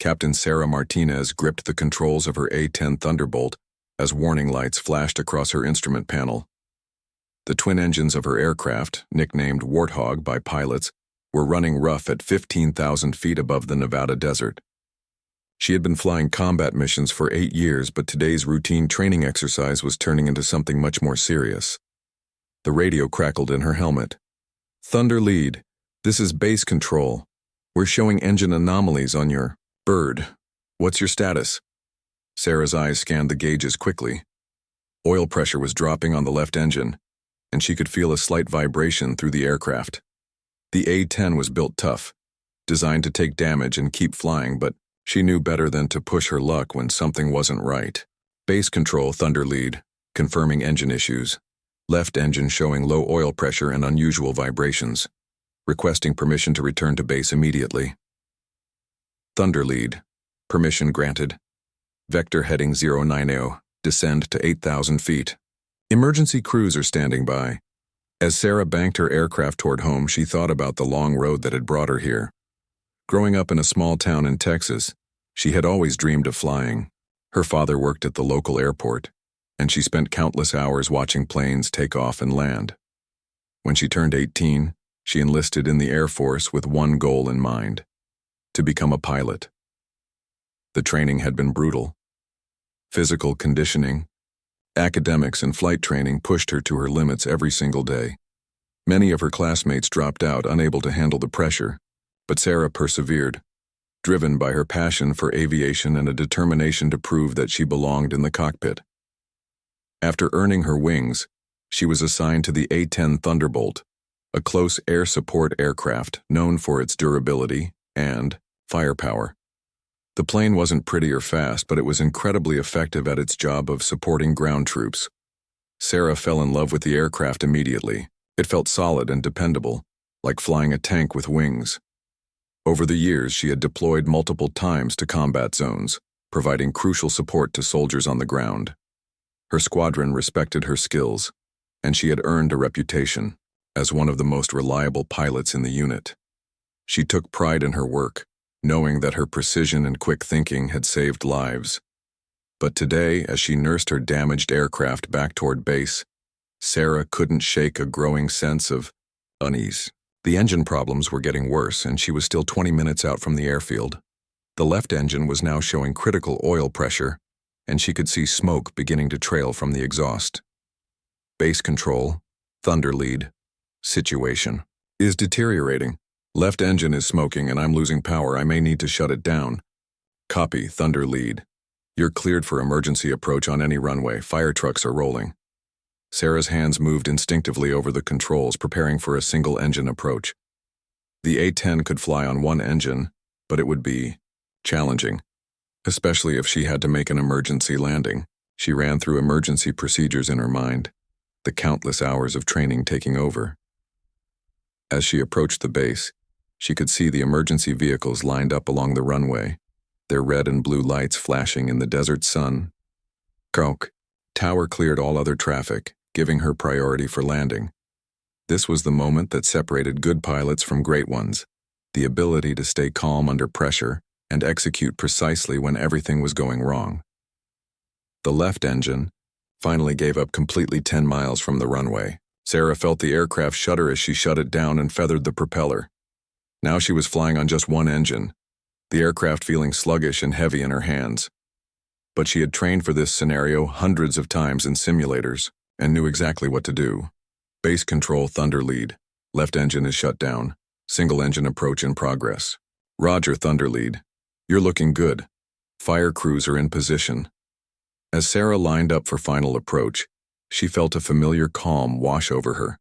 Captain Sarah Martinez gripped the controls of her A-10 Thunderbolt as warning lights flashed across her instrument panel. The twin engines of her aircraft, nicknamed Warthog by pilots, were running rough at 15,000 feet above the Nevada desert. She had been flying combat missions for 8 years, but today's routine training exercise was turning into something much more serious. The radio crackled in her helmet. "Thunder Lead, this is base control. We're showing engine anomalies on your bird. What's your status?" Sarah's eyes scanned the gauges quickly. Oil pressure was dropping on the left engine, and she could feel a slight vibration through the aircraft. The A-10 was built tough, designed to take damage and keep flying, but she knew better than to push her luck when something wasn't right. Base control, Thunder Lead, confirming engine issues. Left engine showing low oil pressure and unusual vibrations. Requesting permission to return to base immediately. Thunder Lead, permission granted. Vector heading 090, descend to 8,000 feet. Emergency crews are standing by. As Sarah banked her aircraft toward home, she thought about the long road that had brought her here. Growing up in a small town in Texas, she had always dreamed of flying. Her father worked at the local airport, and she spent countless hours watching planes take off and land. When she turned 18, she enlisted in the Air Force with one goal in mind: to become a pilot. The training had been brutal. Physical conditioning, academics, and flight training pushed her to her limits every single day. Many of her classmates dropped out, unable to handle the pressure, but Sarah persevered, driven by her passion for aviation and a determination to prove that she belonged in the cockpit. After earning her wings, she was assigned to the A-10 Thunderbolt, a close air support aircraft known for its durability and firepower. The plane wasn't pretty or fast, but it was incredibly effective at its job of supporting ground troops. Sarah fell in love with the aircraft immediately. It felt solid and dependable, like flying a tank with wings. Over the years, she had deployed multiple times to combat zones, providing crucial support to soldiers on the ground. Her squadron respected her skills, and she had earned a reputation as one of the most reliable pilots in the unit. She took pride in her work, knowing that her precision and quick thinking had saved lives. But today, as she nursed her damaged aircraft back toward base, Sarah couldn't shake a growing sense of unease. The engine problems were getting worse, and she was still 20 minutes out from the airfield. The left engine was now showing critical oil pressure, and she could see smoke beginning to trail from the exhaust. Base control, Thunder Lead, situation is deteriorating. Left engine is smoking and I'm losing power. I may need to shut it down. Copy, Thunder Lead. You're cleared for emergency approach on any runway. Fire trucks are rolling. Sarah's hands moved instinctively over the controls, preparing for a single engine approach. The A-10 could fly on one engine, but it would be challenging, especially if she had to make an emergency landing. She ran through emergency procedures in her mind, the countless hours of training taking over. As she approached the base, she could see the emergency vehicles lined up along the runway, their red and blue lights flashing in the desert sun. Croak. Tower cleared all other traffic, giving her priority for landing. This was the moment that separated good pilots from great ones, the ability to stay calm under pressure and execute precisely when everything was going wrong. The left engine finally gave up completely 10 miles from the runway. Sarah felt the aircraft shudder as she shut it down and feathered the propeller. Now she was flying on just one engine, the aircraft feeling sluggish and heavy in her hands. But she had trained for this scenario hundreds of times in simulators and knew exactly what to do. Base control, Thunder Lead. Left engine is shut down. Single engine approach in progress. Roger, Thunder Lead. You're looking good. Fire crews are in position. As Sarah lined up for final approach, she felt a familiar calm wash over her.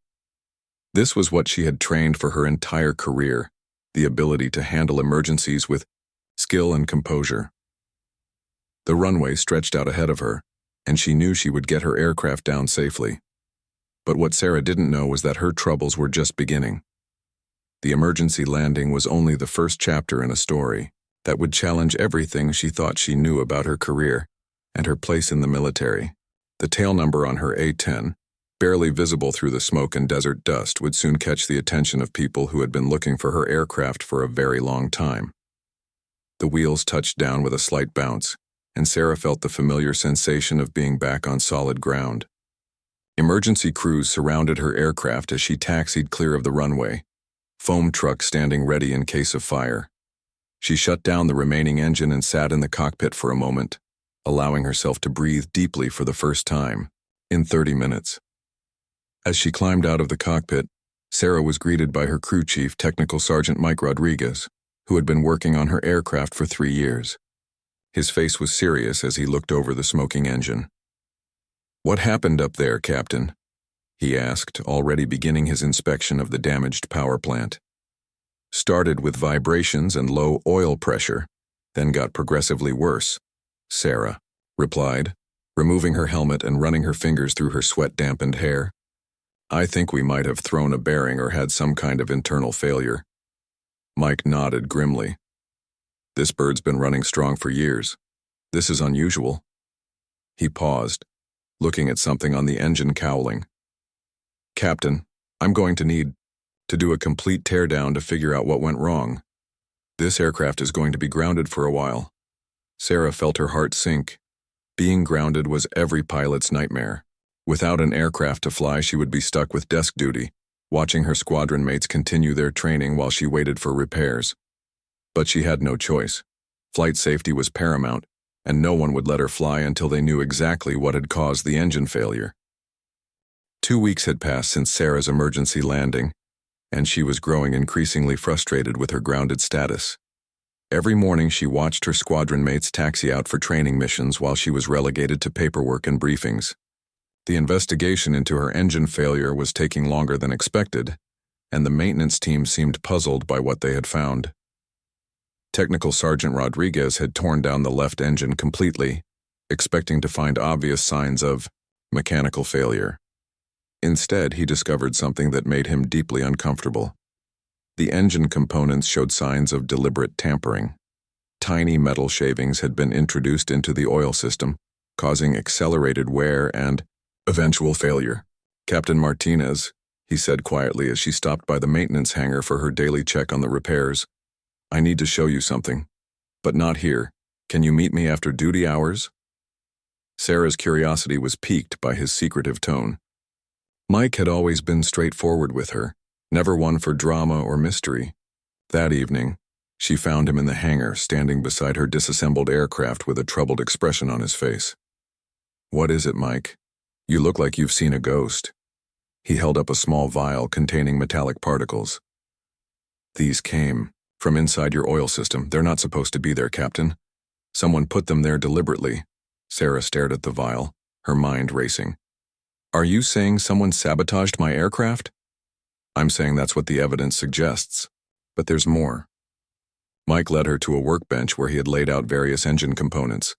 This was what she had trained for her entire career, the ability to handle emergencies with skill and composure. The runway stretched out ahead of her, and she knew she would get her aircraft down safely. But what Sarah didn't know was that her troubles were just beginning. The emergency landing was only the first chapter in a story that would challenge everything she thought she knew about her career and her place in the military. The tail number on her A-10, barely visible through the smoke and desert dust, would soon catch the attention of people who had been looking for her aircraft for a very long time. The wheels touched down with a slight bounce, and Sarah felt the familiar sensation of being back on solid ground. Emergency crews surrounded her aircraft as she taxied clear of the runway, foam trucks standing ready in case of fire. She shut down the remaining engine and sat in the cockpit for a moment, allowing herself to breathe deeply for the first time in 30 minutes. As she climbed out of the cockpit, Sarah was greeted by her crew chief, Technical Sergeant Mike Rodriguez, who had been working on her aircraft for 3 years. His face was serious as he looked over the smoking engine. "What happened up there, Captain?" he asked, already beginning his inspection of the damaged power plant. "Started with vibrations and low oil pressure, then got progressively worse," Sarah replied, removing her helmet and running her fingers through her sweat-dampened hair. "I think we might have thrown a bearing or had some kind of internal failure." Mike nodded grimly. "This bird's been running strong for years. This is unusual." He paused, looking at something on the engine cowling. "Captain, I'm going to need to do a complete teardown to figure out what went wrong. This aircraft is going to be grounded for a while." Sarah felt her heart sink. Being grounded was every pilot's nightmare. Without an aircraft to fly, she would be stuck with desk duty, watching her squadron mates continue their training while she waited for repairs. But she had no choice. Flight safety was paramount, and no one would let her fly until they knew exactly what had caused the engine failure. 2 weeks had passed since Sarah's emergency landing, and she was growing increasingly frustrated with her grounded status. Every morning she watched her squadron mates taxi out for training missions while she was relegated to paperwork and briefings. The investigation into her engine failure was taking longer than expected, and the maintenance team seemed puzzled by what they had found. Technical Sergeant Rodriguez had torn down the left engine completely, expecting to find obvious signs of mechanical failure. Instead, he discovered something that made him deeply uncomfortable. The engine components showed signs of deliberate tampering. Tiny metal shavings had been introduced into the oil system, causing accelerated wear and eventual failure. "Captain Martinez," he said quietly as she stopped by the maintenance hangar for her daily check on the repairs, "I need to show you something. But not here. Can you meet me after duty hours?" Sarah's curiosity was piqued by his secretive tone. Mike had always been straightforward with her, never one for drama or mystery. That evening, she found him in the hangar, standing beside her disassembled aircraft with a troubled expression on his face. "What is it, Mike? You look like you've seen a ghost." He held up a small vial containing metallic particles. "These came from inside your oil system. They're not supposed to be there, Captain. Someone put them there deliberately." Sarah stared at the vial, her mind racing. "Are you saying someone sabotaged my aircraft?" "I'm saying that's what the evidence suggests. But there's more." Mike led her to a workbench where he had laid out various engine components.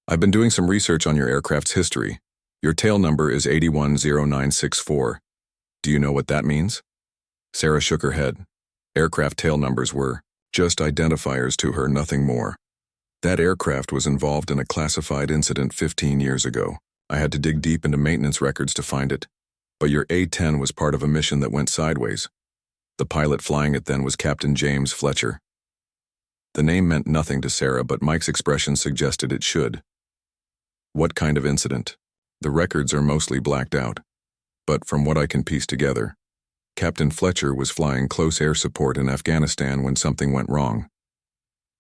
"I've been doing some research on your aircraft's history. Your tail number is 810964. Do you know what that means?" Sarah shook her head. Aircraft tail numbers were just identifiers to her, nothing more. "That aircraft was involved in a classified incident 15 years ago. I had to dig deep into maintenance records to find it. But your A-10 was part of a mission that went sideways. The pilot flying it then was Captain James Fletcher." The name meant nothing to Sarah, but Mike's expression suggested it should. "What kind of incident?" "The records are mostly blacked out. But from what I can piece together, Captain Fletcher was flying close air support in Afghanistan when something went wrong.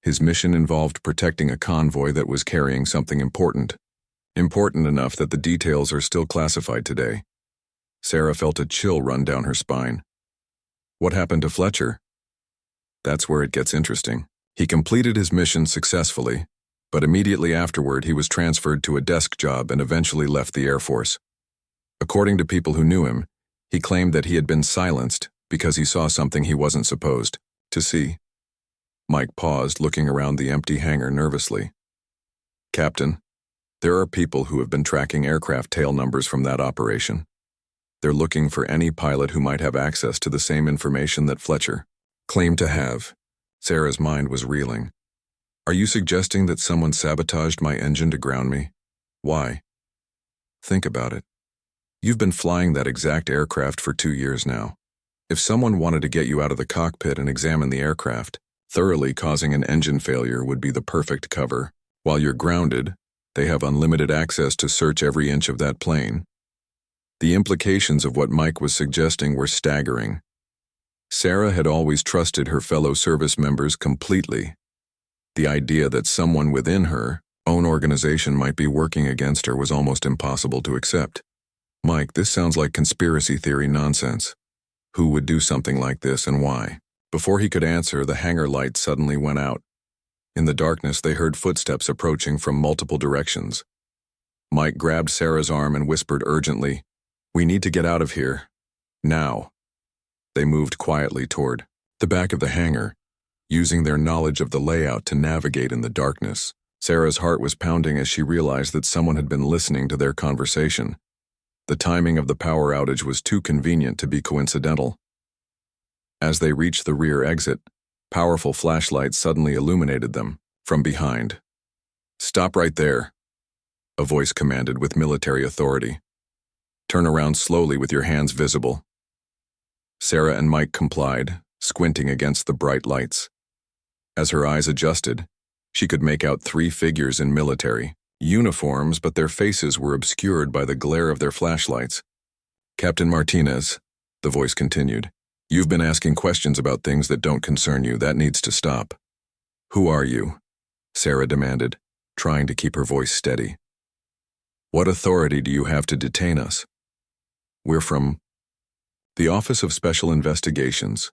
His mission involved protecting a convoy that was carrying something important enough that the details are still classified today." Sarah felt a chill run down her spine. "What happened to Fletcher?" "That's where it gets interesting. He completed his mission successfully, but immediately afterward he was transferred to a desk job and eventually left the Air Force. According to people who knew him, he claimed that he had been silenced because he saw something he wasn't supposed to see." Mike paused, looking around the empty hangar nervously. "Captain, there are people who have been tracking aircraft tail numbers from that operation. They're looking for any pilot who might have access to the same information that Fletcher claimed to have." Sarah's mind was reeling. "Are you suggesting that someone sabotaged my engine to ground me? Why? Think about it. You've been flying that exact aircraft for 2 years now. If someone wanted to get you out of the cockpit and examine the aircraft, Thoroughly causing an engine failure would be the perfect cover. While you're grounded, they have unlimited access to search every inch of that plane. The implications of what Mike was suggesting were staggering. Sarah had always trusted her fellow service members completely. The idea that someone within her own organization might be working against her was almost impossible to accept. Mike, this sounds like conspiracy theory nonsense. Who would do something like this and why? Before he could answer, the hangar light suddenly went out. In the darkness, they heard footsteps approaching from multiple directions. Mike grabbed Sarah's arm and whispered urgently, "We need to get out of here. Now." They moved quietly toward the back of the hangar, using their knowledge of the layout to navigate in the darkness. Sarah's heart was pounding as she realized that someone had been listening to their conversation. The timing of the power outage was too convenient to be coincidental. As they reached the rear exit, powerful flashlights suddenly illuminated them from behind. "Stop right there," a voice commanded with military authority. "Turn around slowly with your hands visible." Sarah and Mike complied, squinting against the bright lights. As her eyes adjusted, she could make out 3 figures in military uniforms, but their faces were obscured by the glare of their flashlights. "Captain Martinez," the voice continued, "you've been asking questions about things that don't concern you. That needs to stop." "Who are you?" Sarah demanded, trying to keep her voice steady. "What authority do you have to detain us?" "We're from the Office of Special Investigations.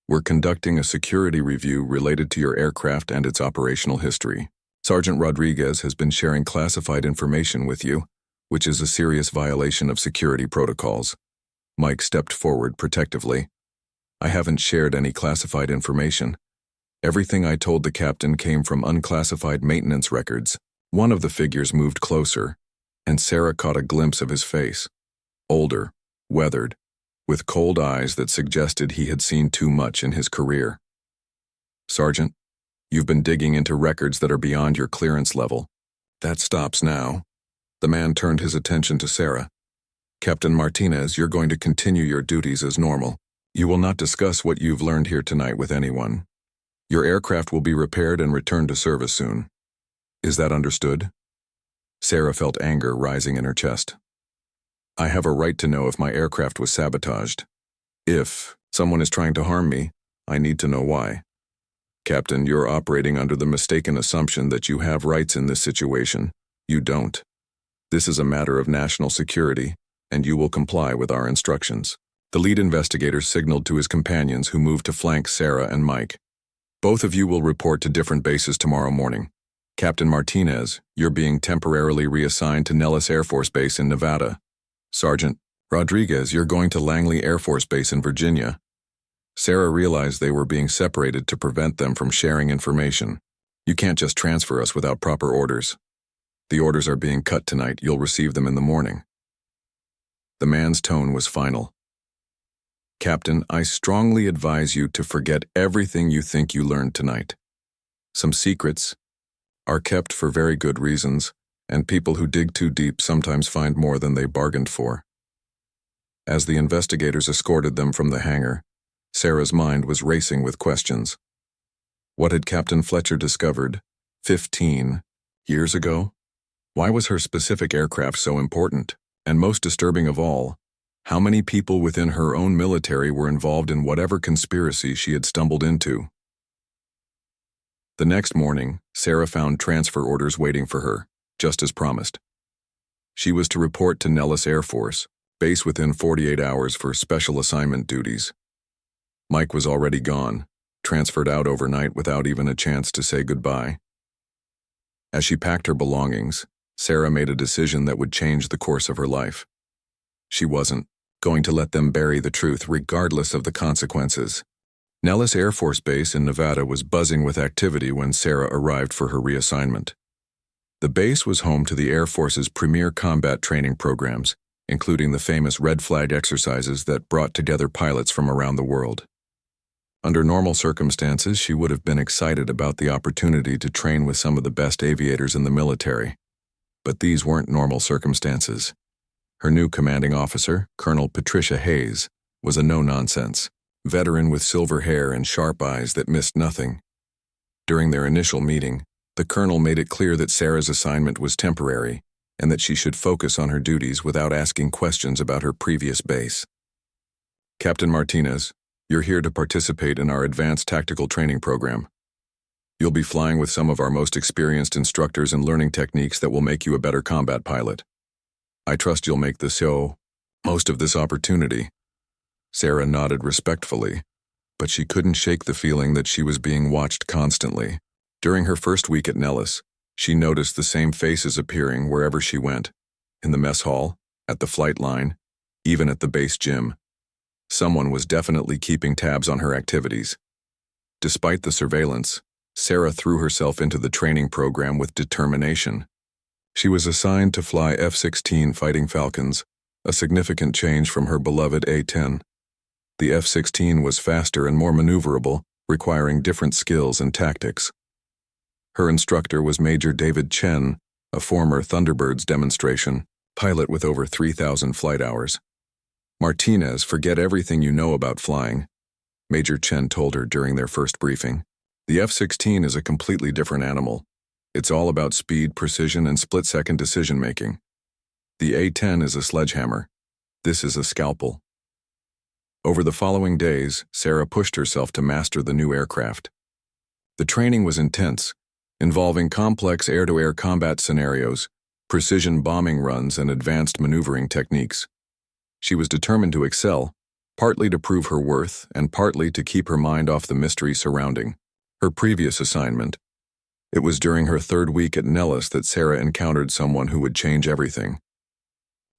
We're conducting a security review related to your aircraft and its operational history. Sergeant Rodriguez has been sharing classified information with you, which is a serious violation of security protocols." Mike stepped forward protectively. "I haven't shared any classified information. Everything I told the captain came from unclassified maintenance records." One of the figures moved closer, and Sarah caught a glimpse of his face. Older, weathered, with cold eyes that suggested he had seen too much in his career. "Sergeant, you've been digging into records that are beyond your clearance level. That stops now." The man turned his attention to Sarah. "Captain Martinez, you're going to continue your duties as normal. You will not discuss what you've learned here tonight with anyone. Your aircraft will be repaired and returned to service soon. Is that understood?" Sarah felt anger rising in her chest. "I have a right to know if my aircraft was sabotaged. If someone is trying to harm me, I need to know why. Captain, you're operating under the mistaken assumption that you have rights in this situation. You don't. This is a matter of national security, and you will comply with our instructions." The lead investigator signaled to his companions, who moved to flank Sarah and Mike. "Both of you will report to different bases tomorrow morning. Captain Martinez, you're being temporarily reassigned to Nellis Air Force Base in Nevada. Sergeant Rodriguez, you're going to Langley Air Force Base in Virginia." Sarah realized they were being separated to prevent them from sharing information. "You can't just transfer us without proper orders. The orders are being cut tonight. You'll receive them in the morning." The man's tone was final. "Captain, I strongly advise you to forget everything you think you learned tonight. Some secrets are kept for very good reasons, and people who dig too deep sometimes find more than they bargained for." As the investigators escorted them from the hangar, Sarah's mind was racing with questions. What had Captain Fletcher discovered 15 years ago? Why was her specific aircraft so important? And most disturbing of all, how many people within her own military were involved in whatever conspiracy she had stumbled into? The next morning, Sarah found transfer orders waiting for her, just as promised. She was to report to Nellis Air Force Base within 48 hours for special assignment duties. Mike was already gone, transferred out overnight without even a chance to say goodbye. As she packed her belongings, Sarah made a decision that would change the course of her life. She wasn't going to let them bury the truth regardless of the consequences. Nellis Air Force Base in Nevada was buzzing with activity when Sarah arrived for her reassignment. The base was home to the Air Force's premier combat training programs, including the famous red flag exercises that brought together pilots from around the world. Under normal circumstances, she would have been excited about the opportunity to train with some of the best aviators in the military. But these weren't normal circumstances. Her new commanding officer, Colonel Patricia Hayes, was a no-nonsense veteran with silver hair and sharp eyes that missed nothing. During their initial meeting, the colonel made it clear that Sarah's assignment was temporary and that she should focus on her duties without asking questions about her previous base. Captain Martinez, you're here to participate in our advanced tactical training program. You'll be flying with some of our most experienced instructors and learning techniques that will make you a better combat pilot. I trust you'll make the most of this opportunity. Sarah nodded respectfully, but she couldn't shake the feeling that she was being watched constantly. During her first week at Nellis, she noticed the same faces appearing wherever she went, in the mess hall, at the flight line, even at the base gym. Someone was definitely keeping tabs on her activities. Despite the surveillance, Sarah threw herself into the training program with determination. She was assigned to fly F-16 Fighting Falcons, a significant change from her beloved A-10. The F-16 was faster and more maneuverable, requiring different skills and tactics. Her instructor was Major David Chen, a former Thunderbirds demonstration pilot with over 3,000 flight hours. Martinez, forget everything you know about flying, Major Chen told her during their first briefing. The F-16 is a completely different animal. It's all about speed, precision, and split-second decision-making. The A-10 is a sledgehammer. This is a scalpel. Over the following days, Sarah pushed herself to master the new aircraft. The training was intense, involving complex air-to-air combat scenarios, precision bombing runs, and advanced maneuvering techniques. She was determined to excel, partly to prove her worth and partly to keep her mind off the mystery surrounding her previous assignment. It was during her third week at Nellis that Sarah encountered someone who would change everything.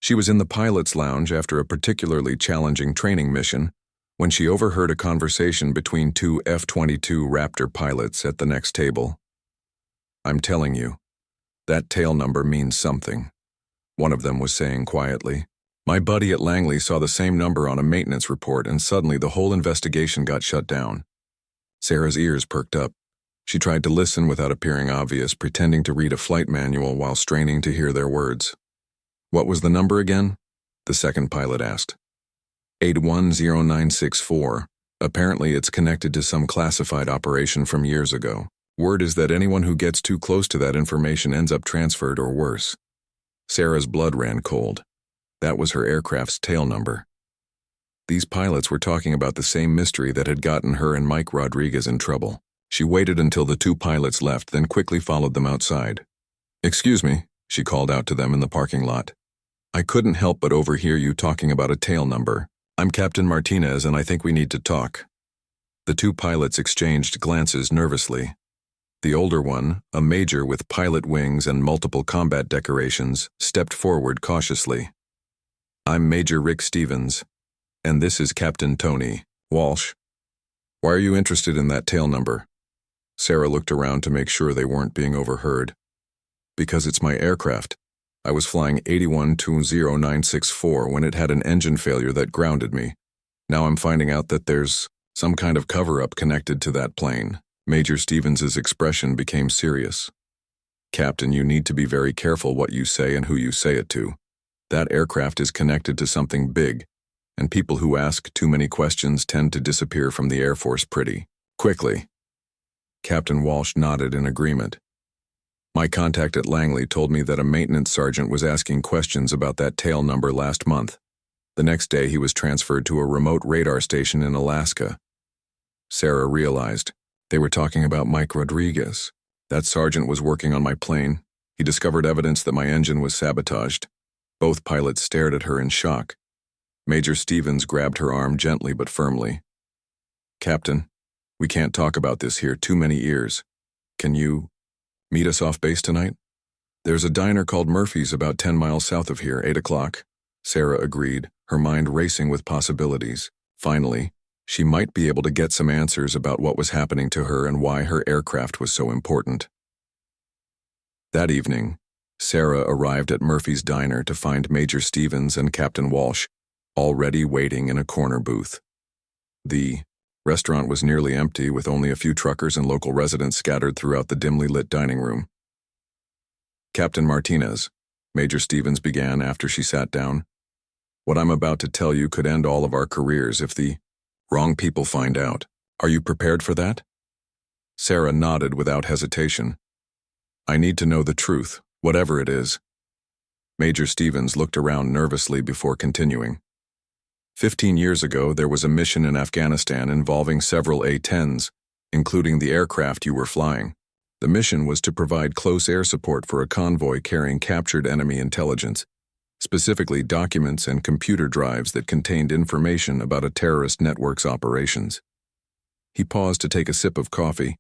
She was in the pilot's lounge after a particularly challenging training mission when she overheard a conversation between two F-22 Raptor pilots at the next table. "I'm telling you, that tail number means something," one of them was saying quietly. "My buddy at Langley saw the same number on a maintenance report and suddenly the whole investigation got shut down." Sarah's ears perked up. She tried to listen without appearing obvious, pretending to read a flight manual while straining to hear their words. "What was the number again?" the second pilot asked. 810964. Apparently it's connected to some classified operation from years ago. Word is that anyone who gets too close to that information ends up transferred or worse. Sarah's blood ran cold. That was her aircraft's tail number. These pilots were talking about the same mystery that had gotten her and Mike Rodriguez in trouble. She waited until the two pilots left, then quickly followed them outside. "Excuse me," she called out to them in the parking lot. "I couldn't help but overhear you talking about a tail number. I'm Captain Martinez and I think we need to talk." The two pilots exchanged glances nervously. The older one, a major with pilot wings and multiple combat decorations, stepped forward cautiously. "I'm Major Rick Stevens, and this is Captain Tony Walsh. Why are you interested in that tail number?" Sarah looked around to make sure they weren't being overheard. "Because it's my aircraft. I was flying 8120-964 when it had an engine failure that grounded me. Now I'm finding out that there's some kind of cover-up connected to that plane." Major Stevens's expression became serious. "Captain, you need to be very careful what you say and who you say it to. That aircraft is connected to something big, and people who ask too many questions tend to disappear from the Air Force pretty quickly." Captain Walsh nodded in agreement. "My contact at Langley told me that a maintenance sergeant was asking questions about that tail number last month. The next day he was transferred to a remote radar station in Alaska." Sarah realized they were talking about Mike Rodriguez. "That sergeant was working on my plane. He discovered evidence that my engine was sabotaged." Both pilots stared at her in shock. Major Stevens grabbed her arm gently but firmly. "Captain, we can't talk about this here, too many ears. Can you meet us off base tonight? There's a diner called Murphy's about 10 miles south of here, 8 o'clock. Sarah agreed, her mind racing with possibilities. Finally, she might be able to get some answers about what was happening to her and why her aircraft was so important. That evening, Sarah arrived at Murphy's diner to find Major Stevens and Captain Walsh already waiting in a corner booth. The restaurant was nearly empty, with only a few truckers and local residents scattered throughout the dimly lit dining room. "Captain Martinez," Major Stevens began after she sat down, "what I'm about to tell you could end all of our careers if the wrong people find out. Are you prepared for that?" Sarah nodded without hesitation. I need to know the truth, whatever it is. Major Stevens looked around nervously before continuing. 15 years ago, there was a mission in Afghanistan involving several A-10s, including the aircraft you were flying. The mission was to provide close air support for a convoy carrying captured enemy intelligence, specifically documents and computer drives that contained information about a terrorist network's operations. He paused to take a sip of coffee,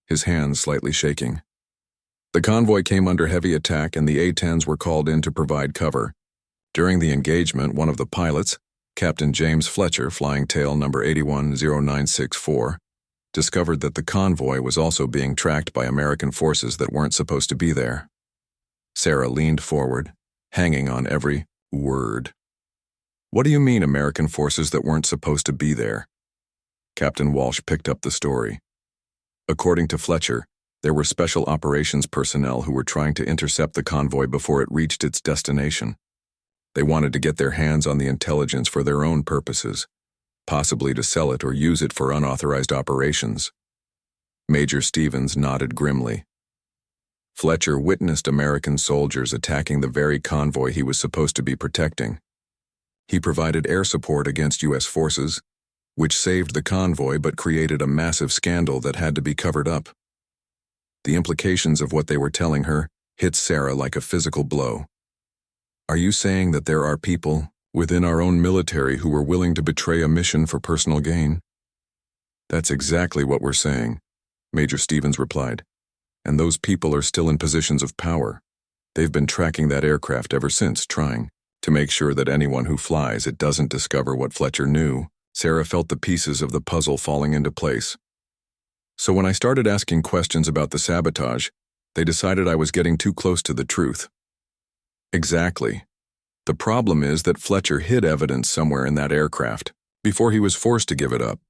his hands slightly shaking. The convoy came under heavy attack and the A-10s were called in to provide cover. During the engagement, one of the pilots, Captain James Fletcher, flying tail number 810964, discovered that the convoy was also being tracked by American forces that weren't supposed to be there. Sarah leaned forward, hanging on every word. What do you mean, American forces that weren't supposed to be there? Captain Walsh picked up the story. According to Fletcher, there were special operations personnel who were trying to intercept the convoy before it reached its destination. They wanted to get their hands on the intelligence for their own purposes, possibly to sell it or use it for unauthorized operations. Major Stevens nodded grimly. Fletcher witnessed American soldiers attacking the very convoy he was supposed to be protecting. He provided air support against U.S. forces, which saved the convoy but created a massive scandal that had to be covered up. The implications of what they were telling her hit Sarah like a physical blow. Are you saying that there are people within our own military who were willing to betray a mission for personal gain? That's exactly what we're saying, Major Stevens replied. And those people are still in positions of power. They've been tracking that aircraft ever since, trying to make sure that anyone who flies it doesn't discover what Fletcher knew. Sarah felt the pieces of the puzzle falling into place. So when I started asking questions about the sabotage, they decided I was getting too close to the truth. Exactly. The problem is that Fletcher hid evidence somewhere in that aircraft before he was forced to give it up.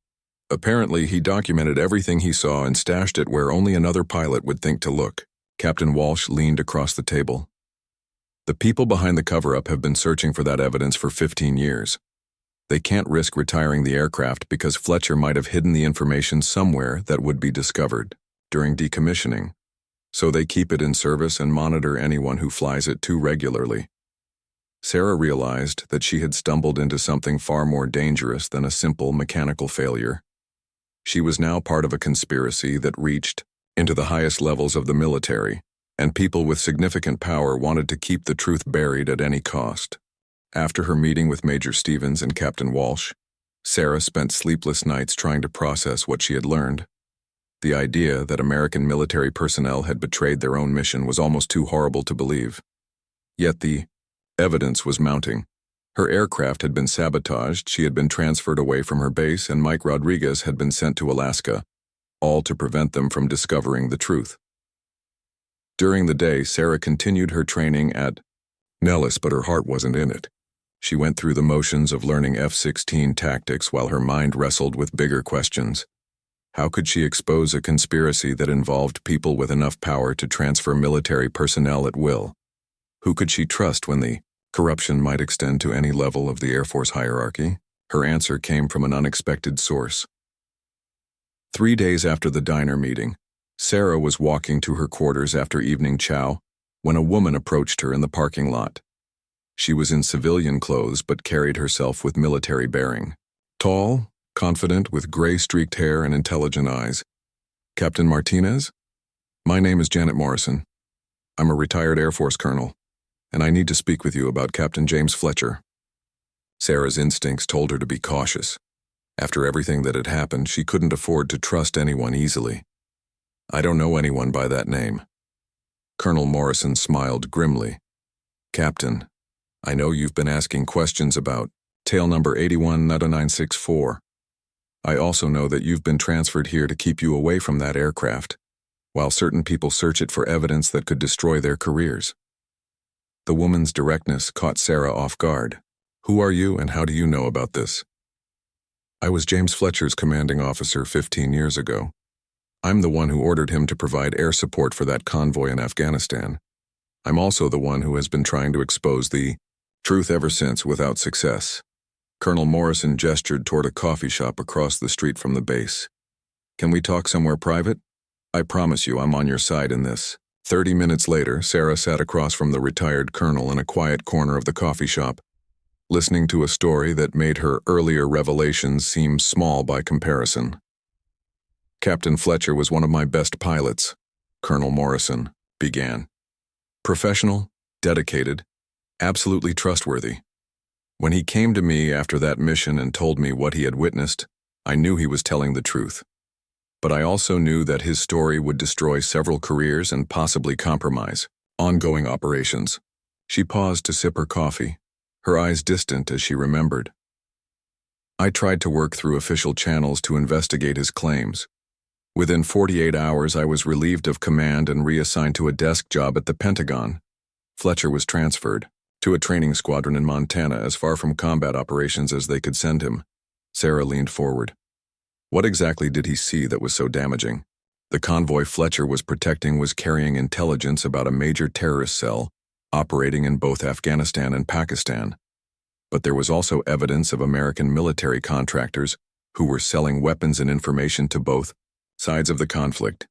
Apparently, he documented everything he saw and stashed it where only another pilot would think to look. Captain Walsh leaned across the table. The people behind the cover-up have been searching for that evidence for 15 years. They can't risk retiring the aircraft because Fletcher might have hidden the information somewhere that would be discovered during decommissioning, so they keep it in service and monitor anyone who flies it too regularly. Sarah realized that she had stumbled into something far more dangerous than a simple mechanical failure. She was now part of a conspiracy that reached into the highest levels of the military, and people with significant power wanted to keep the truth buried at any cost. After her meeting with Major Stevens and Captain Walsh, Sarah spent sleepless nights trying to process what she had learned. The idea that American military personnel had betrayed their own mission was almost too horrible to believe. Yet the evidence was mounting. Her aircraft had been sabotaged, she had been transferred away from her base, and Mike Rodriguez had been sent to Alaska, all to prevent them from discovering the truth. During the day, Sarah continued her training at Nellis, but her heart wasn't in it. She went through the motions of learning F-16 tactics while her mind wrestled with bigger questions. How could she expose a conspiracy that involved people with enough power to transfer military personnel at will? Who could she trust when the corruption might extend to any level of the Air Force hierarchy? Her answer came from an unexpected source. 3 days after the diner meeting, Sarah was walking to her quarters after evening chow when a woman approached her in the parking lot. She was in civilian clothes but carried herself with military bearing. Tall, confident, with gray-streaked hair and intelligent eyes. Captain Martinez? My name is Janet Morrison. I'm a retired Air Force colonel, and I need to speak with you about Captain James Fletcher. Sarah's instincts told her to be cautious. After everything that had happened, she couldn't afford to trust anyone easily. I don't know anyone by that name. Colonel Morrison smiled grimly. Captain, I know you've been asking questions about tail number 810964. I also know that you've been transferred here to keep you away from that aircraft, while certain people search it for evidence that could destroy their careers. The woman's directness caught Sarah off guard. Who are you and how do you know about this? I was James Fletcher's commanding officer 15 years ago. I'm the one who ordered him to provide air support for that convoy in Afghanistan. I'm also the one who has been trying to expose the truth ever since without success. Colonel Morrison gestured toward a coffee shop across the street from the base. Can we talk somewhere private? I promise you I'm on your side in this. 30 minutes later, Sarah sat across from the retired colonel in a quiet corner of the coffee shop, listening to a story that made her earlier revelations seem small by comparison. Captain Fletcher was one of my best pilots, Colonel Morrison began. Professional, dedicated, absolutely trustworthy. When he came to me after that mission and told me what he had witnessed, I knew he was telling the truth. But I also knew that his story would destroy several careers and possibly compromise ongoing operations. She paused to sip her coffee, her eyes distant as she remembered. I tried to work through official channels to investigate his claims. Within 48 hours, I was relieved of command and reassigned to a desk job at the Pentagon. Fletcher was transferred to a training squadron in Montana, as far from combat operations as they could send him. Sarah leaned forward. What exactly did he see that was so damaging? The convoy Fletcher was protecting was carrying intelligence about a major terrorist cell operating in both Afghanistan and Pakistan. But there was also evidence of American military contractors who were selling weapons and information to both sides of the conflict,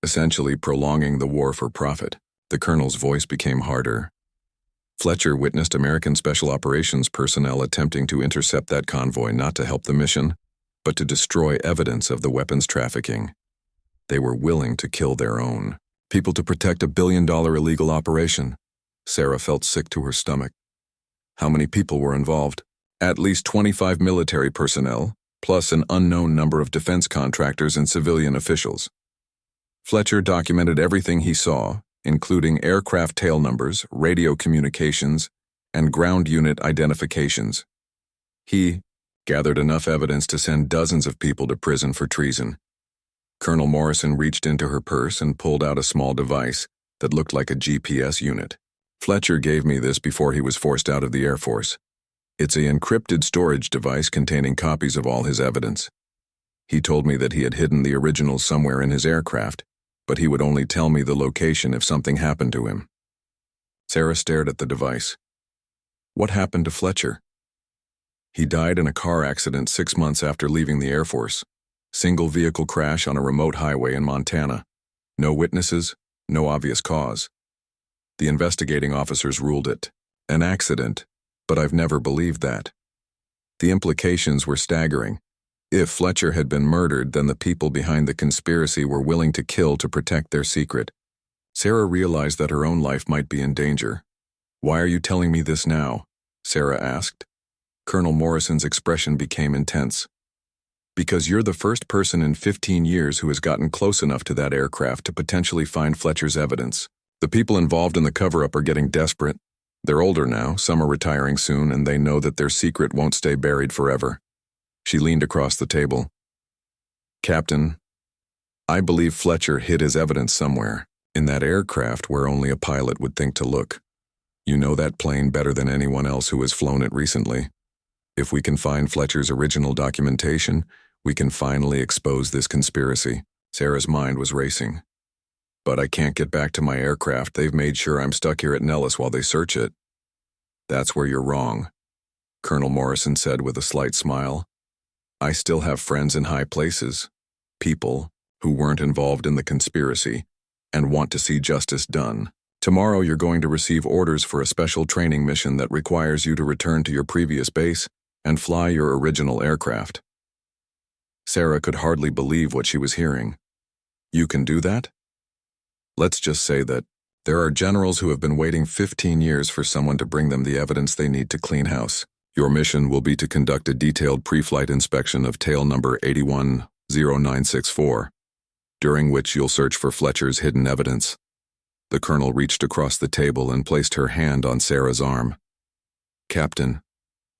essentially prolonging the war for profit. The colonel's voice became harder. Fletcher witnessed American Special Operations personnel attempting to intercept that convoy, not to help the mission, but to destroy evidence of the weapons trafficking. They were willing to kill their own people to protect $1 billion illegal operation. Sarah felt sick to her stomach. How many people were involved? At least 25 military personnel, plus an unknown number of defense contractors and civilian officials. Fletcher documented everything he saw, including aircraft tail numbers, radio communications, and ground unit identifications. He gathered enough evidence to send dozens of people to prison for treason. Colonel Morrison reached into her purse and pulled out a small device that looked like a GPS unit. Fletcher gave me this before he was forced out of the Air Force. It's an encrypted storage device containing copies of all his evidence. He told me that he had hidden the originals somewhere in his aircraft, but he would only tell me the location if something happened to him. Sarah stared at the device. What happened to Fletcher? He died in a car accident 6 months after leaving the Air Force. Single vehicle crash on a remote highway in Montana. No witnesses, no obvious cause. The investigating officers ruled it an accident, but I've never believed that. The implications were staggering. If Fletcher had been murdered, then the people behind the conspiracy were willing to kill to protect their secret. Sarah realized that her own life might be in danger. Why are you telling me this now? Sarah asked. Colonel Morrison's expression became intense. Because you're the first person in 15 years who has gotten close enough to that aircraft to potentially find Fletcher's evidence. The people involved in the cover-up are getting desperate. They're older now, some are retiring soon, and they know that their secret won't stay buried forever. She leaned across the table. Captain, I believe Fletcher hid his evidence somewhere, in that aircraft where only a pilot would think to look. You know that plane better than anyone else who has flown it recently. If we can find Fletcher's original documentation, we can finally expose this conspiracy. Sarah's mind was racing. But I can't get back to my aircraft. They've made sure I'm stuck here at Nellis while they search it. That's where you're wrong, Colonel Morrison said with a slight smile. I still have friends in high places, people who weren't involved in the conspiracy and want to see justice done. Tomorrow you're going to receive orders for a special training mission that requires you to return to your previous base and fly your original aircraft. Sarah could hardly believe what she was hearing. You can do that? Let's just say that there are generals who have been waiting 15 years for someone to bring them the evidence they need to clean house. Your mission will be to conduct a detailed pre-flight inspection of tail number 810964, during which you'll search for Fletcher's hidden evidence. The colonel reached across the table and placed her hand on Sarah's arm. Captain,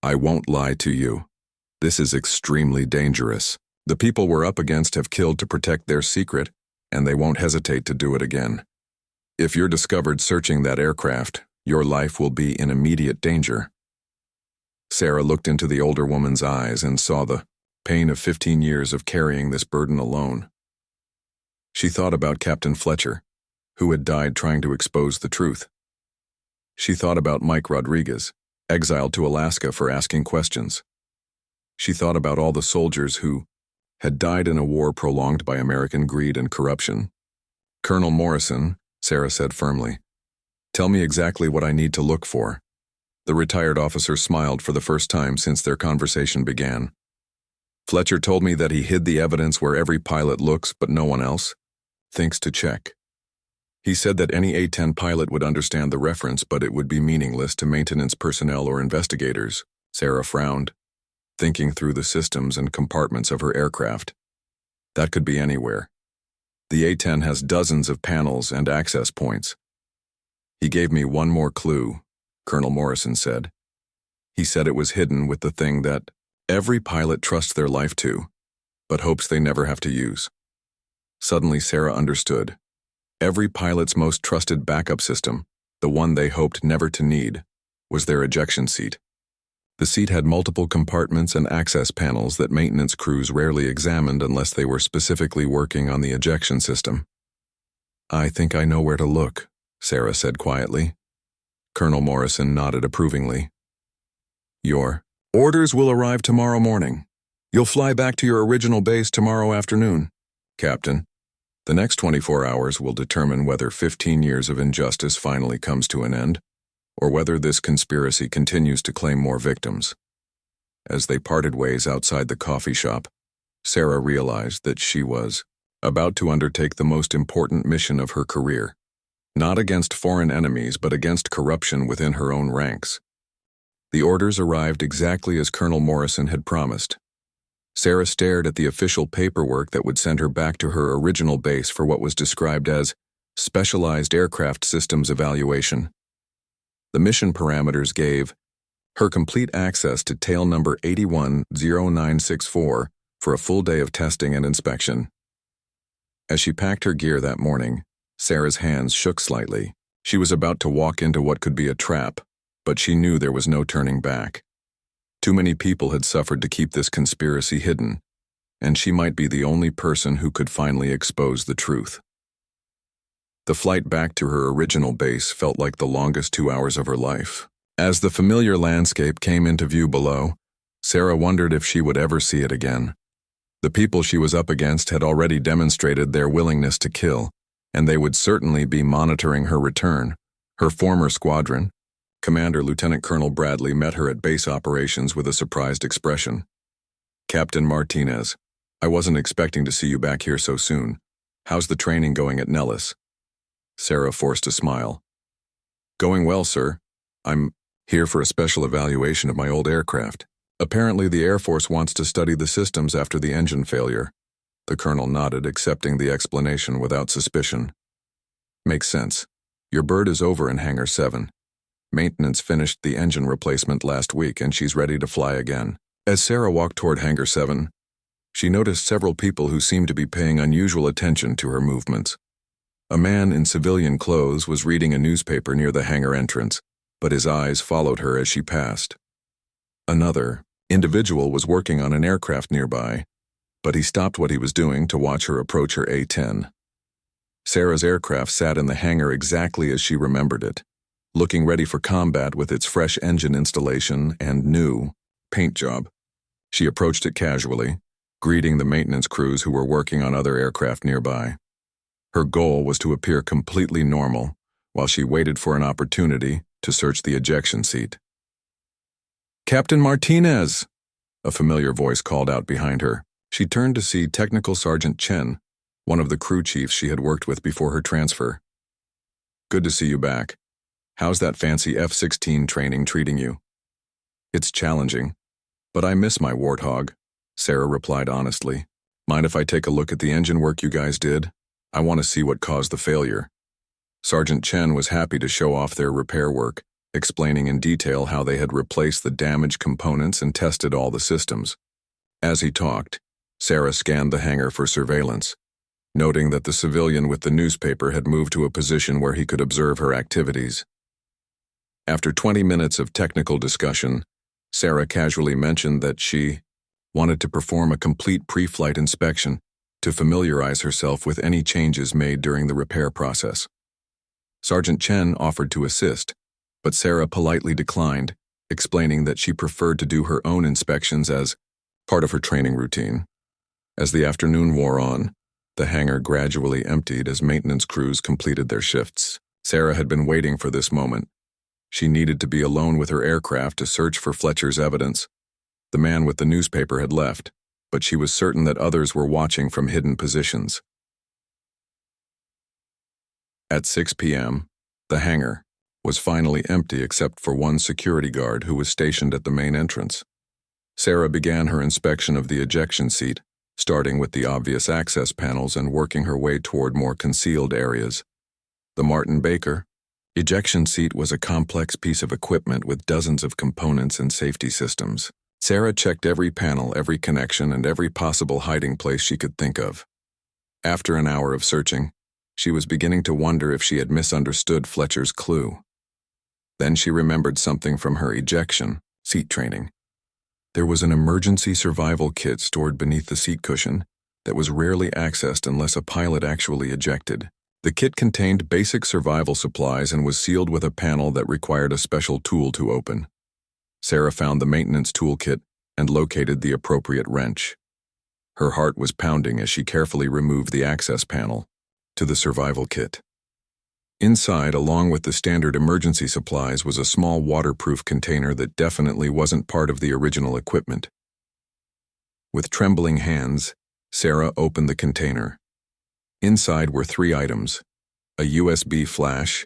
I won't lie to you. This is extremely dangerous. The people we're up against have killed to protect their secret, and they won't hesitate to do it again. If you're discovered searching that aircraft, your life will be in immediate danger. Sarah looked into the older woman's eyes and saw the pain of 15 years of carrying this burden alone. She thought about Captain Fletcher, who had died trying to expose the truth. She thought about Mike Rodriguez, exiled to Alaska for asking questions. She thought about all the soldiers who had died in a war prolonged by American greed and corruption. Colonel Morrison, Sarah said firmly. Tell me exactly what I need to look for. The retired officer smiled for the first time since their conversation began. Fletcher told me that he hid the evidence where every pilot looks but no one else thinks to check. He said that any A-10 pilot would understand the reference, but it would be meaningless to maintenance personnel or investigators. Sarah frowned, thinking through the systems and compartments of her aircraft. That could be anywhere. The A-10 has dozens of panels and access points. He gave me one more clue, Colonel Morrison said. He said it was hidden with the thing that every pilot trusts their life to, but hopes they never have to use. Suddenly Sarah understood. Every pilot's most trusted backup system, the one they hoped never to need, was their ejection seat. The seat had multiple compartments and access panels that maintenance crews rarely examined unless they were specifically working on the ejection system. I think I know where to look, Sarah said quietly. Colonel Morrison nodded approvingly. Your orders will arrive tomorrow morning. You'll fly back to your original base tomorrow afternoon, Captain. The next 24 hours will determine whether 15 years of injustice finally comes to an end, or whether this conspiracy continues to claim more victims. As they parted ways outside the coffee shop, Sarah realized that she was about to undertake the most important mission of her career, not against foreign enemies but against corruption within her own ranks. The orders arrived exactly as Colonel Morrison had promised. Sarah stared at the official paperwork that would send her back to her original base for what was described as Specialized Aircraft Systems Evaluation. The mission parameters gave her complete access to tail number 810964 for a full day of testing and inspection. As she packed her gear that morning, Sarah's hands shook slightly. She was about to walk into what could be a trap, but she knew there was no turning back. Too many people had suffered to keep this conspiracy hidden, and she might be the only person who could finally expose the truth. The flight back to her original base felt like the longest 2 hours of her life. As the familiar landscape came into view below, Sarah wondered if she would ever see it again. The people she was up against had already demonstrated their willingness to kill, and they would certainly be monitoring her return. Her former squadron, Commander Lieutenant Colonel Bradley, met her at base operations with a surprised expression. Captain Martinez, I wasn't expecting to see you back here so soon. How's the training going at Nellis? Sarah forced a smile. Going well, sir. I'm here for a special evaluation of my old aircraft. Apparently the Air Force wants to study the systems after the engine failure. The colonel nodded, accepting the explanation without suspicion. Makes sense. Your bird is over in Hangar 7. Maintenance finished the engine replacement last week and she's ready to fly again. As Sarah walked toward Hangar 7, she noticed several people who seemed to be paying unusual attention to her movements. A man in civilian clothes was reading a newspaper near the hangar entrance, but his eyes followed her as she passed. Another individual was working on an aircraft nearby, but he stopped what he was doing to watch her approach her A-10. Sarah's aircraft sat in the hangar exactly as she remembered it, looking ready for combat with its fresh engine installation and new paint job. She approached it casually, greeting the maintenance crews who were working on other aircraft nearby. Her goal was to appear completely normal while she waited for an opportunity to search the ejection seat. Captain Martinez! A familiar voice called out behind her. She turned to see Technical Sergeant Chen, one of the crew chiefs she had worked with before her transfer. Good to see you back. How's that fancy F-16 training treating you? It's challenging, but I miss my Warthog, Sarah replied honestly. Mind if I take a look at the engine work you guys did? I want to see what caused the failure. Sergeant Chen was happy to show off their repair work, explaining in detail how they had replaced the damaged components and tested all the systems. As he talked, Sarah scanned the hangar for surveillance, noting that the civilian with the newspaper had moved to a position where he could observe her activities. After 20 minutes of technical discussion, Sarah casually mentioned that she wanted to perform a complete pre-flight inspection to familiarize herself with any changes made during the repair process. Sergeant Chen offered to assist, but Sarah politely declined, explaining that she preferred to do her own inspections as part of her training routine. As the afternoon wore on, The hangar gradually emptied as maintenance crews completed their shifts. Sarah had been waiting for this moment. She needed to be alone with her aircraft to search for Fletcher's evidence. The man with the newspaper had left, but she was certain that others were watching from hidden positions. At 6 p.m., the hangar was finally empty except for one security guard who was stationed at the main entrance. Sarah began her inspection of the ejection seat, starting with the obvious access panels and working her way toward more concealed areas. The Martin Baker ejection seat was a complex piece of equipment with dozens of components and safety systems. Sarah checked every panel, every connection, and every possible hiding place she could think of. After an hour of searching, she was beginning to wonder if she had misunderstood Fletcher's clue. Then she remembered something from her ejection seat training. There was an emergency survival kit stored beneath the seat cushion that was rarely accessed unless a pilot actually ejected. The kit contained basic survival supplies and was sealed with a panel that required a special tool to open. Sarah found the maintenance toolkit and located the appropriate wrench. Her heart was pounding as she carefully removed the access panel to the survival kit. Inside, along with the standard emergency supplies, was a small waterproof container that definitely wasn't part of the original equipment. With trembling hands, Sarah opened the container. Inside were 3 items: a USB flash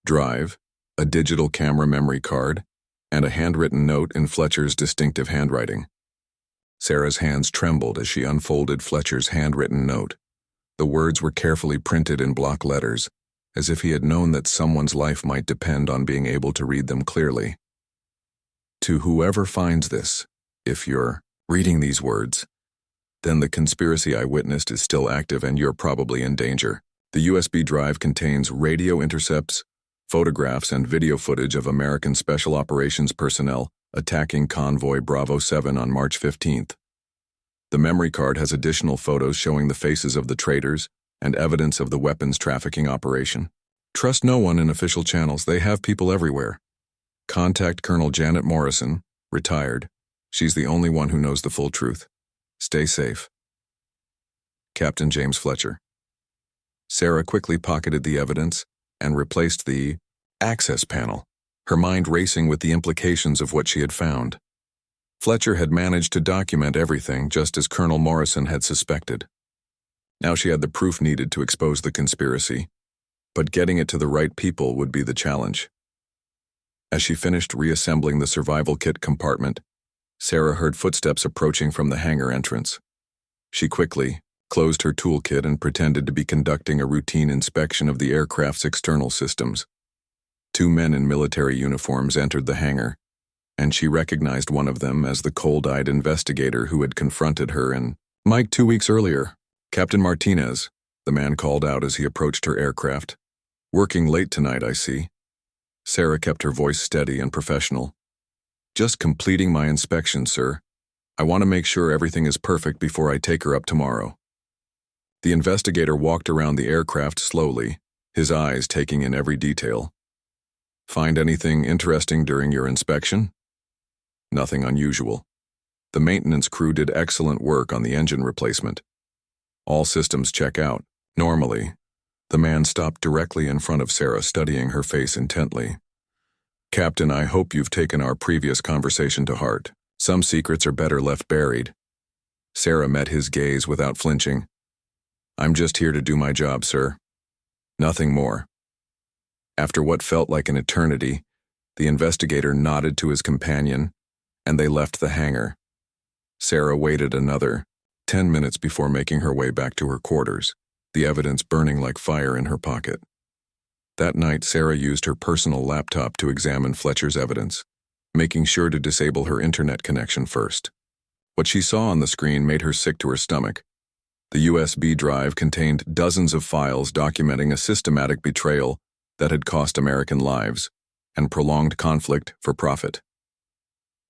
drive, a digital camera memory card, and a handwritten note in Fletcher's distinctive handwriting. Sarah's hands trembled as she unfolded Fletcher's handwritten note. The words were carefully printed in block letters, as if he had known that someone's life might depend on being able to read them clearly. To whoever finds this, if you're reading these words, then the conspiracy I witnessed is still active and you're probably in danger. The USB drive contains radio intercepts, photographs, and video footage of American Special Operations personnel attacking Convoy Bravo 7 on March 15th. The memory card has additional photos showing the faces of the traitors and evidence of the weapons trafficking operation. Trust no one in official channels. They have people everywhere. Contact Colonel Janet Morrison, retired. She's the only one who knows the full truth. Stay safe. Captain James Fletcher. Sarah quickly pocketed the evidence and replaced the access panel, her mind racing with the implications of what she had found. Fletcher had managed to document everything just as Colonel Morrison had suspected. Now she had the proof needed to expose the conspiracy, but getting it to the right people would be the challenge. As she finished reassembling the survival kit compartment, Sarah heard footsteps approaching from the hangar entrance. She quickly closed her toolkit and pretended to be conducting a routine inspection of the aircraft's external systems. 2 men in military uniforms entered the hangar, and she recognized one of them as the cold-eyed investigator who had confronted her and Mike 2 weeks earlier. Captain Martinez, the man called out as he approached her aircraft. Working late tonight, I see. Sarah kept her voice steady and professional. Just completing my inspection, sir. I want to make sure everything is perfect before I take her up tomorrow. The investigator walked around the aircraft slowly, his eyes taking in every detail. Find anything interesting during your inspection? Nothing unusual. The maintenance crew did excellent work on the engine replacement. All systems check out. Normally, the man stopped directly in front of Sarah, studying her face intently. Captain, I hope you've taken our previous conversation to heart. Some secrets are better left buried. Sarah met his gaze without flinching. I'm just here to do my job, sir. Nothing more. After what felt like an eternity, the investigator nodded to his companion, and they left the hangar. Sarah waited another 10 minutes before making her way back to her quarters, the evidence burning like fire in her pocket. That night, Sarah used her personal laptop to examine Fletcher's evidence, making sure to disable her internet connection first. What she saw on the screen made her sick to her stomach. The USB drive contained dozens of files documenting a systematic betrayal that had cost American lives and prolonged conflict for profit.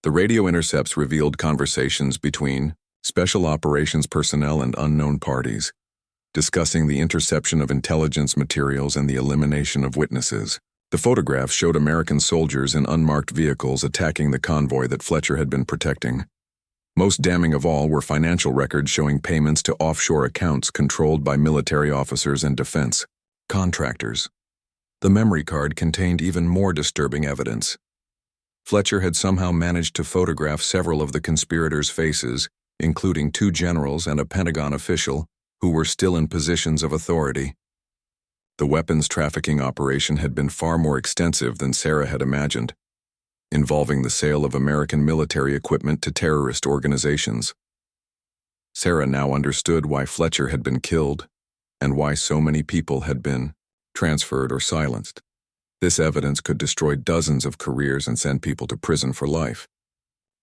The radio intercepts revealed conversations between Special Operations personnel and unknown parties, discussing the interception of intelligence materials and the elimination of witnesses. The photographs showed American soldiers in unmarked vehicles attacking the convoy that Fletcher had been protecting. Most damning of all were financial records showing payments to offshore accounts controlled by military officers and defense contractors. The memory card contained even more disturbing evidence. Fletcher had somehow managed to photograph several of the conspirators' faces, including 2 generals and a Pentagon official, who were still in positions of authority. The weapons trafficking operation had been far more extensive than Sarah had imagined, involving the sale of American military equipment to terrorist organizations. Sarah now understood why Fletcher had been killed and why so many people had been transferred or silenced. This evidence could destroy dozens of careers and send people to prison for life.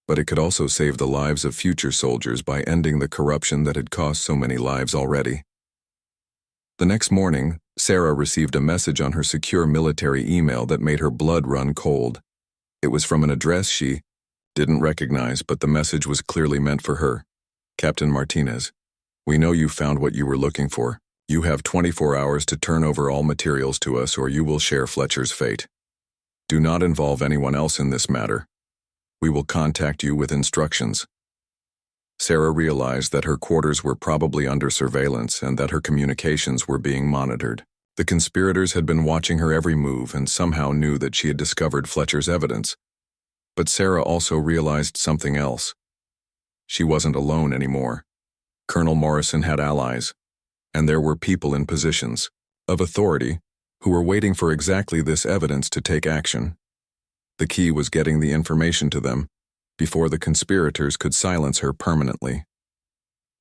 But it could also save the lives of future soldiers by ending the corruption that had cost so many lives already. The next morning, Sarah received a message on her secure military email that made her blood run cold. It was from an address she didn't recognize, but the message was clearly meant for her. Captain Martinez, we know you found what you were looking for. You have 24 hours to turn over all materials to us or you will share Fletcher's fate. Do not involve anyone else in this matter. We will contact you with instructions. Sarah realized that her quarters were probably under surveillance and that her communications were being monitored. The conspirators had been watching her every move and somehow knew that she had discovered Fletcher's evidence. But Sarah also realized something else. She wasn't alone anymore. Colonel Morrison had allies, and there were people in positions of authority who were waiting for exactly this evidence to take action. The key was getting the information to them before the conspirators could silence her permanently.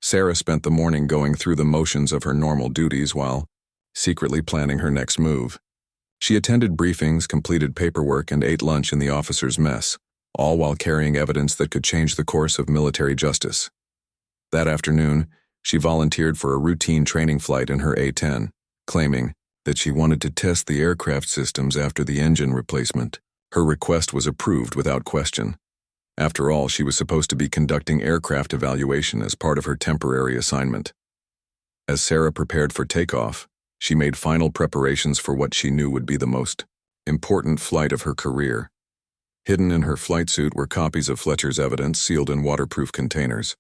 Sarah spent the morning going through the motions of her normal duties while secretly planning her next move. She attended briefings, completed paperwork, and ate lunch in the officers' mess, all while carrying evidence that could change the course of military justice. That afternoon, she volunteered for a routine training flight in her A-10, claiming that she wanted to test the aircraft systems after the engine replacement. Her request was approved without question. After all, she was supposed to be conducting aircraft evaluation as part of her temporary assignment. As Sarah prepared for takeoff, she made final preparations for what she knew would be the most important flight of her career. Hidden in her flight suit were copies of Fletcher's evidence sealed in waterproof containers.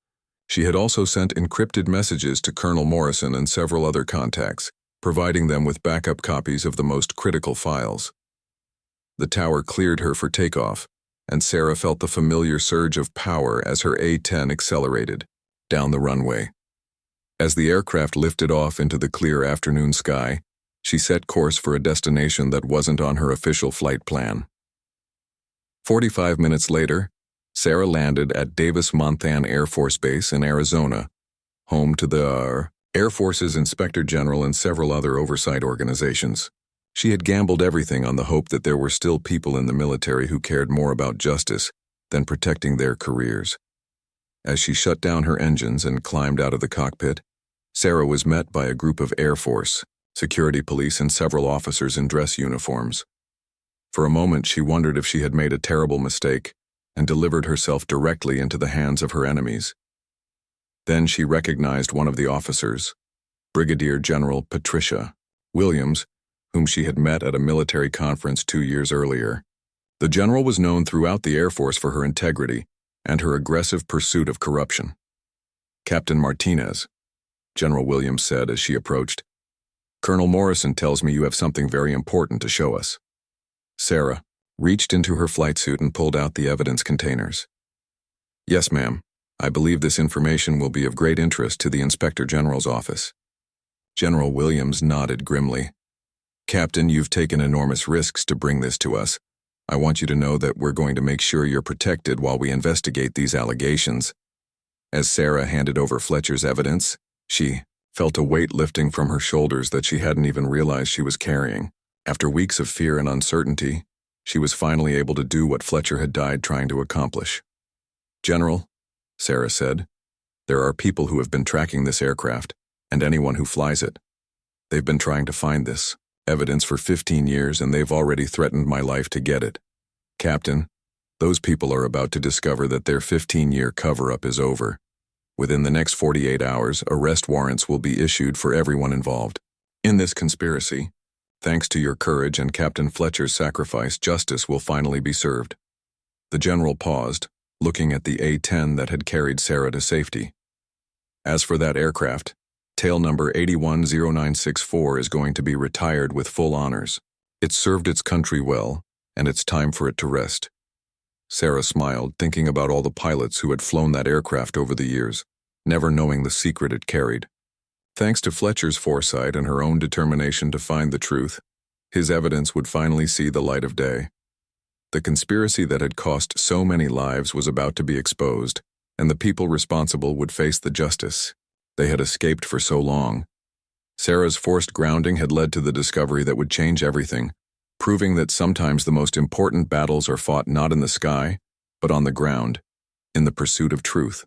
She had also sent encrypted messages to Colonel Morrison and several other contacts, providing them with backup copies of the most critical files. The tower cleared her for takeoff, and Sarah felt the familiar surge of power as her A-10 accelerated down the runway. As the aircraft lifted off into the clear afternoon sky, she set course for a destination that wasn't on her official flight plan. 45 minutes later, Sarah landed at Davis-Monthan Air Force Base in Arizona, home to the Air Force's Inspector General and several other oversight organizations. She had gambled everything on the hope that there were still people in the military who cared more about justice than protecting their careers. As she shut down her engines and climbed out of the cockpit, Sarah was met by a group of Air Force, security police, and several officers in dress uniforms. For a moment, she wondered if she had made a terrible mistake and delivered herself directly into the hands of her enemies. Then she recognized one of the officers, Brigadier General Patricia Williams, whom she had met at a military conference 2 years earlier. The general was known throughout the Air Force for her integrity and her aggressive pursuit of corruption. Captain Martinez, General Williams said as she approached, Colonel Morrison tells me you have something very important to show us. Sarah reached into her flight suit and pulled out the evidence containers. Yes, ma'am. I believe this information will be of great interest to the Inspector General's office. General Williams nodded grimly. Captain, you've taken enormous risks to bring this to us. I want you to know that we're going to make sure you're protected while we investigate these allegations. As Sarah handed over Fletcher's evidence, she felt a weight lifting from her shoulders that she hadn't even realized she was carrying. After weeks of fear and uncertainty, she was finally able to do what Fletcher had died trying to accomplish. General, Sarah said, there are people who have been tracking this aircraft, and anyone who flies it. They've been trying to find this evidence for 15 years, and they've already threatened my life to get it. Captain, those people are about to discover that their 15-year cover-up is over. Within the next 48 hours, arrest warrants will be issued for everyone involved. In this conspiracy, thanks to your courage and Captain Fletcher's sacrifice, justice will finally be served. The general paused, looking at the A-10 that had carried Sarah to safety. As for that aircraft, tail number 810964 is going to be retired with full honors. It served its country well, and it's time for it to rest. Sarah smiled, thinking about all the pilots who had flown that aircraft over the years, never knowing the secret it carried. Thanks to Fletcher's foresight and her own determination to find the truth, his evidence would finally see the light of day. The conspiracy that had cost so many lives was about to be exposed, and the people responsible would face the justice they had escaped for so long. Sarah's forced grounding had led to the discovery that would change everything, proving that sometimes the most important battles are fought not in the sky, but on the ground, in the pursuit of truth.